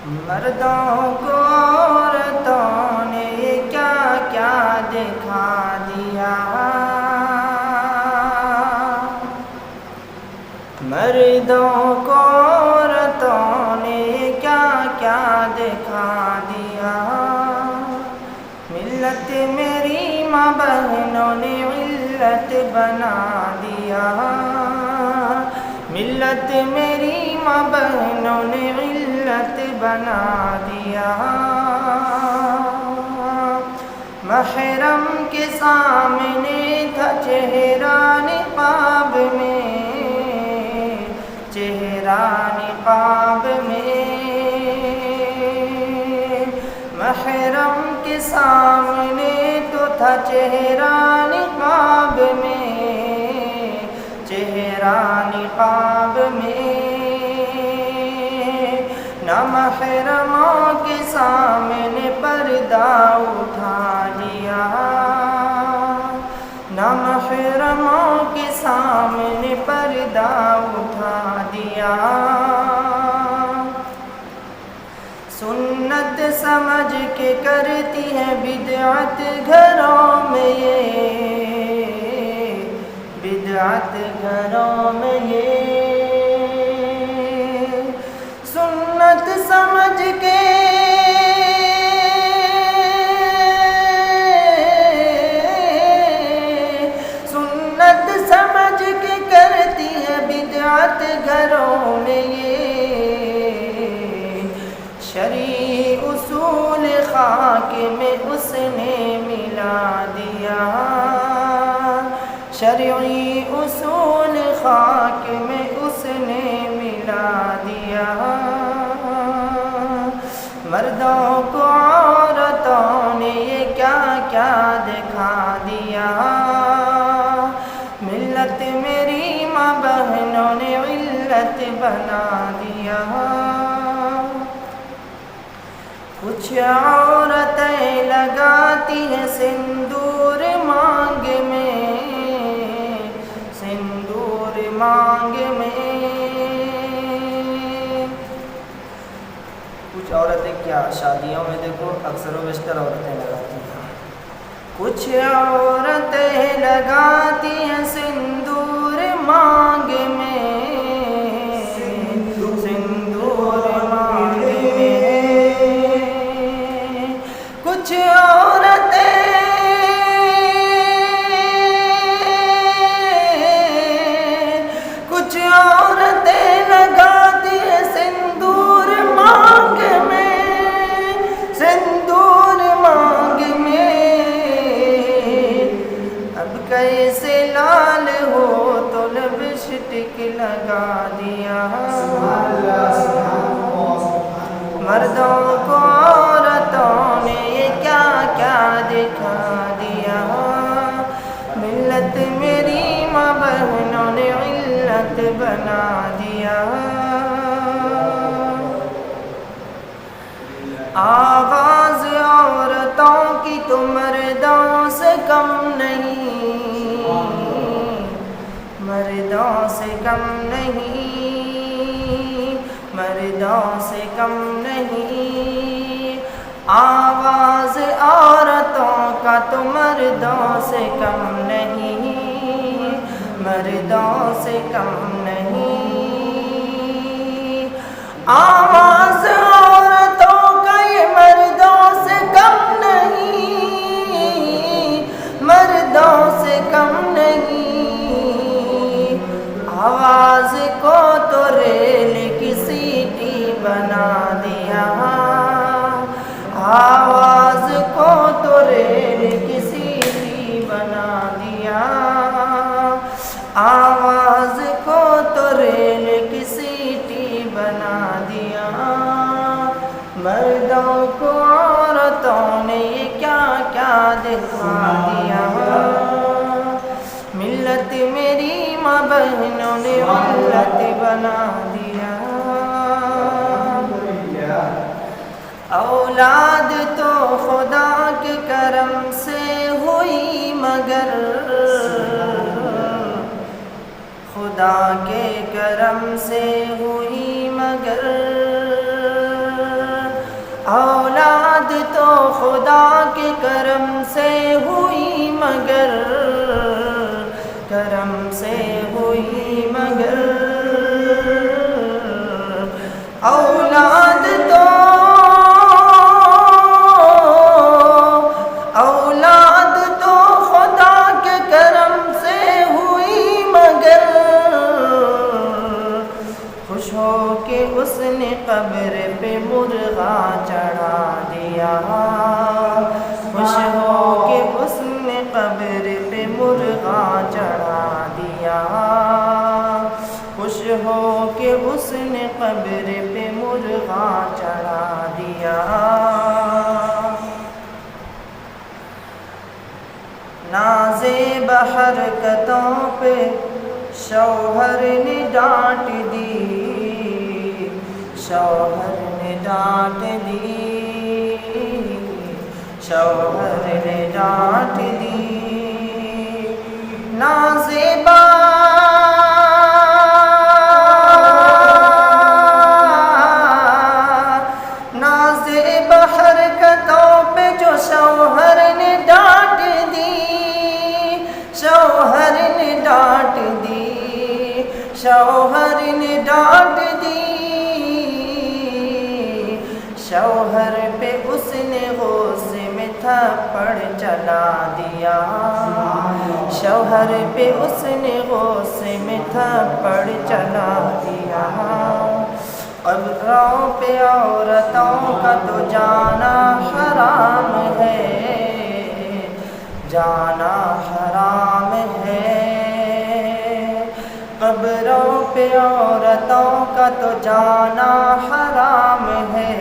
مردوں کو عورتوں نے کیا کیا دکھا دیا، مردوں کو عورتوں نے کیا کیا دکھا دیا، ملت میری ماں بہنوں نے علت بنا دیا، ملت میری ماں بہنوں نے علت بنا دیا، محرم کے سامنے تھا چہرہ نقاب میں، چہرہ نقاب میں، محرم کے سامنے تو تھا چہرہ نقاب میں، چہرہ نقاب میں، نامحرموں کے سامنے پردہ اٹھا لیا، نامحرموں کے سامنے پردہ اٹھا دیا، سنت سمجھ کے کرتی ہے بدعت گھروں میں یہ، بدعت گھروں میں یہ، سنت سمجھ کے سنت سمجھ کے کرتی ہے بدعت گھروں میں یہ، شرعی اصول خاک میں اس نے ملا دیا، شرعی اصول خاک میں اس نے ملا دیا، مردوں کو عورتوں نے یہ کیا کیا دکھا دیا، ملت میری ماں بہنوں نے علت بنا دیا، کچھ عورتیں لگاتی ہیں سندور مانگ میں، سندور مانگ میں، کچھ عورتیں کیا شادیوں میں دیکھو اکثر و بیشتر عورتیں لگاتی ہیں، کچھ عورتیں لگاتی ہیں سندور مانگ میں، سندور مانگ میں، کچھ عورتیں لگاتی ہیں سندور مانگ میں، سندور مانگ میں، اب کیسے لال ہو تو لپسٹک لگا دیا، مردوں کو عورتوں نے یہ کیا کیا دکھا دیا، ملت میری ماں بہنوں نے علت بنا دیا، آواز عورتوں کی تو مردوں سے کم نہیں، مردوں سے کم نہیں، مردوں سے کم نہیں، آواز عورتوں کا تو مردوں سے کم نہیں، مردوں سے کم نہیں، آواز عورتوں کا یہ مردوں سے کم نہیں، مردوں سے کم نہیں، آواز کو تو ریل کی سیٹی بنا دیا، آواز کو تو ریل کی سیٹی بنا دیا، آواز کو تو ریل کی سیٹی بنا دیا، مردوں کو عورتوں نے یہ کیا کیا دکھا دیا، ملت میری ماں بہنوں نے علت بنا دیا، اولاد تو خدا کے کرم سے ہوئی مگر، خدا کے کرم سے ہوئی مگر تو خدا کے کرم سے ہوئی مگر کرم سے ہوئی مگر اولاد تو خدا کے کرم سے ہوئی مگر خوش ہو کہ اس نے قبر پہ مرغا چڑھا دیا خوش ہو کہ اس نے قبر پہ مرغا چڑھا دیا خوش ہو کہ اس نے قبر پہ مرغا چڑھا دیا نازیب حرکتوں پہ شوہر نے ڈانٹ دی شوہر نے ڈانٹ دی شوہر نے ڈانٹ دی نازیبا نازیبا حرکتوں پہ جو شوہر نے ڈانٹ دی شوہر نے ڈانٹ دی شوہر نے ڈانٹ دی شوہر پہ اس نے غصے میں تھپڑ چلا دیا شوہر پہ اس نے غصے میں تھپڑ چلا دیا قبروں پہ عورتوں کا تو جانا حرام ہے جانا حرام ہے قبروں پہ عورتوں کا تو جانا حرام ہے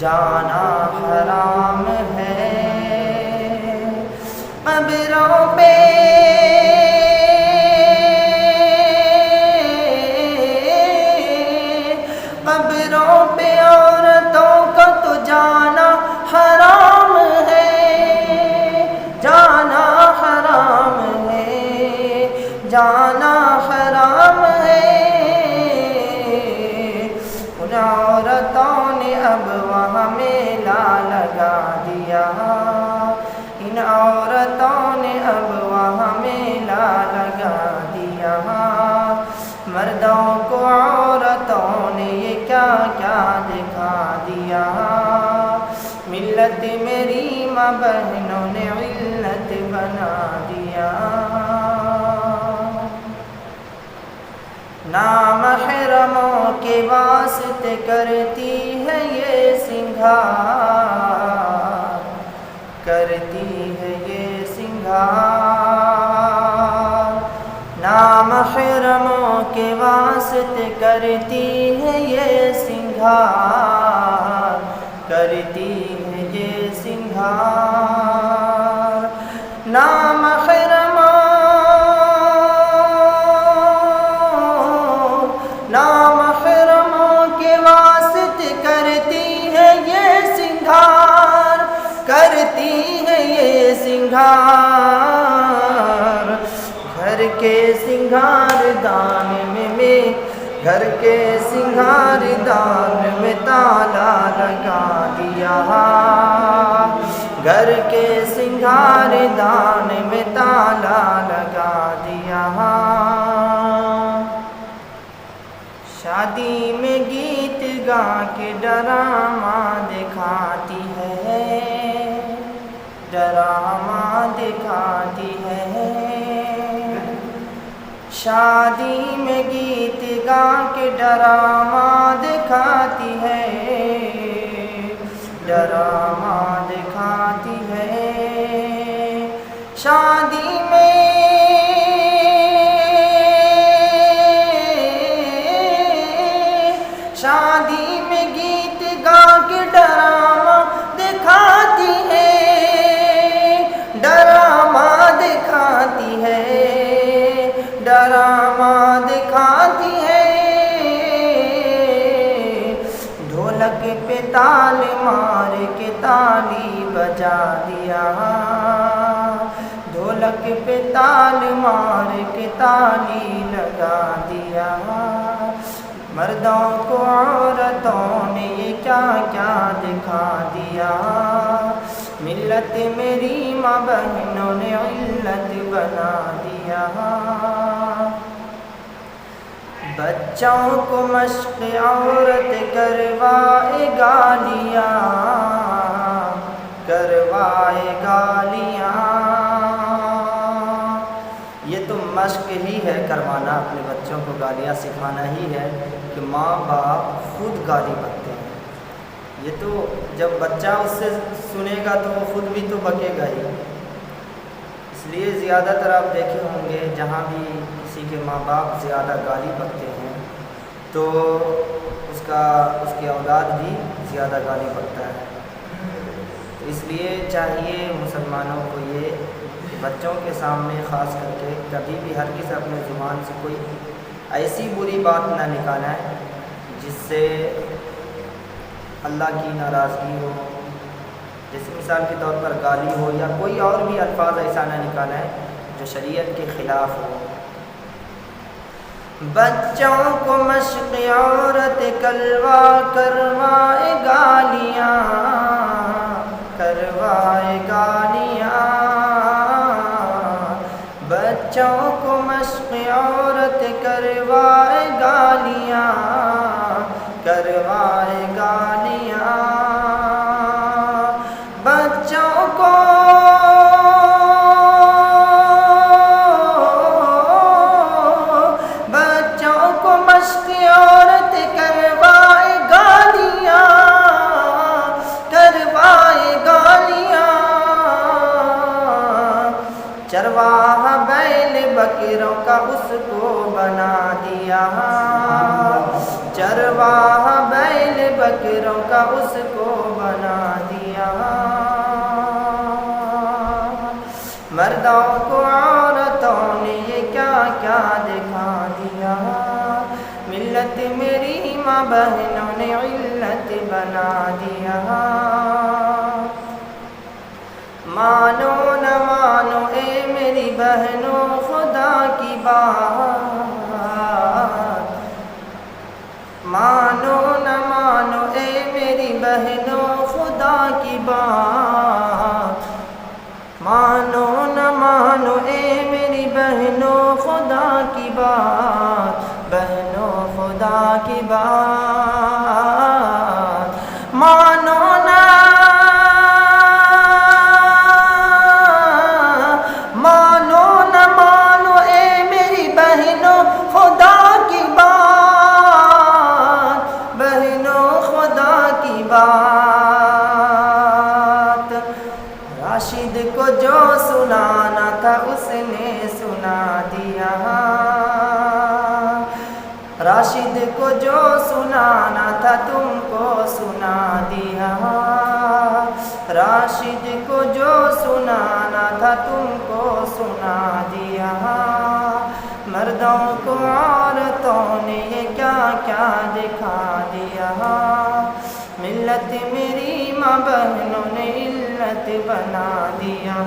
جانا حرام ہے قبروں پہ عورتوں کا تو جانا حرام ہے جانا حرام ہے جانا حرام ہے ان عورتوں نے اب وہاں میلہ لگا دیا ان عورتوں نے اب وہاں میلہ لگا دیا مردوں کو عورتوں نے یہ کیا کیا دکھا دیا ملت میری ماں بہنوں نے علت بنا دیا نامحرموں کے واسطے کرتی ہے یہ سنگار کرتی ہے یہ سنگار نامحرموں کے واسطے کرتی ہے یہ سنگار کرتی ہے یہ سنگار نامحرموں کے واسطے کرتی ہے یہ سنگار کرتی ہے یہ سنگار گھر کے سنگار دان میں گھر کے سنگار دان میں تالا لگا دیا گھر کے سنگار دان میں تالا لگا دیا شادی میں گیت گا کے ڈرامہ دکھاتی ہے ڈرامہ دکھاتی ہے شادی میں گیت گا کے ڈرامہ دکھاتی ہے ڈرامہ دکھاتی ہے شادی میں گیت گا کے ڈرامہ دکھاتی ہے ڈرامہ دکھاتی ہے ڈرامہ دکھاتی ہے ڈھولک پہ تال مار کے تالی بجا دیا ڈھولک پہ تال مار کے تالی لگا دیا مردوں کو عورتوں نے یہ کیا کیا دکھا دیا، ملت میری ماں بہنوں نے علت بنا دیا۔ بچوں کو مشق عورت کروائے گالیاں، کروائے گالیاں۔ یہ تو مشق ہی ہے کروانا، اپنے بچوں کو گالیاں سکھانا ہی ہے کہ ماں باپ خود گالی بکتے ہیں۔ یہ تو جب بچہ اس سے سنے گا تو وہ خود بھی تو بکے گا ہی۔ اس لیے زیادہ تر آپ دیکھے ہوں گے جہاں بھی کسی کے ماں باپ زیادہ گالی بکتے ہیں تو اس کی اولاد بھی زیادہ گالی بکتا ہے۔ تو اس لیے چاہیے مسلمانوں کو یہ کہ بچوں کے سامنے خاص کر کے کبھی بھی ہرگز اپنے زبان سے کوئی ایسی بری بات نہ نکالیں جس سے اللہ کی ناراضگی ہو، جیسے مثال کے طور پر گالی ہو یا کوئی اور بھی الفاظ ایسا نہ نکالیں جو شریعت کے خلاف ہو۔ بچوں کو مشق عورت کلوا کروائے گالیاں، کروائے گالیاں۔ بچوں کو مشق عورت کروائے گالیاں، کروائے گالیاں۔ بچوں کو مشق عورت کروائے گالیاں، کروائے گالیاں۔ چرواہا بیل بکروں کا اس کو بنا دیا، چرواہا بیل بکروں کا اس کو بنا دیا۔ مردوں کو عورتوں نے یہ کیا کیا دکھا دیا، ملت میری ماں بہنوں نے علت بنا دیا۔ مانو نہ مانو اے میری بہنوں خدا کی بات، مانو نہ مانو اے میری بہنوں خدا کی بات، مانو نہ مانو اے میری بہنوں خدا کی بات، بہنوں خدا کی بات۔ مانو نہ مانو نہ مانو اے میری بہنوں خدا کی بات، بہنوں خدا کی بات۔ راشد کو جو سنانا تھا اس نے سنا دیا، راشد کو جو سنانا تھا تم کو سنا دیا، راشد کو جو سنانا تھا تم کو سنا دیا۔ مردوں کو عورتوں نے یہ کیا کیا دکھا دیا، ملت میری ماں بہنوں نے علت بنا دیا۔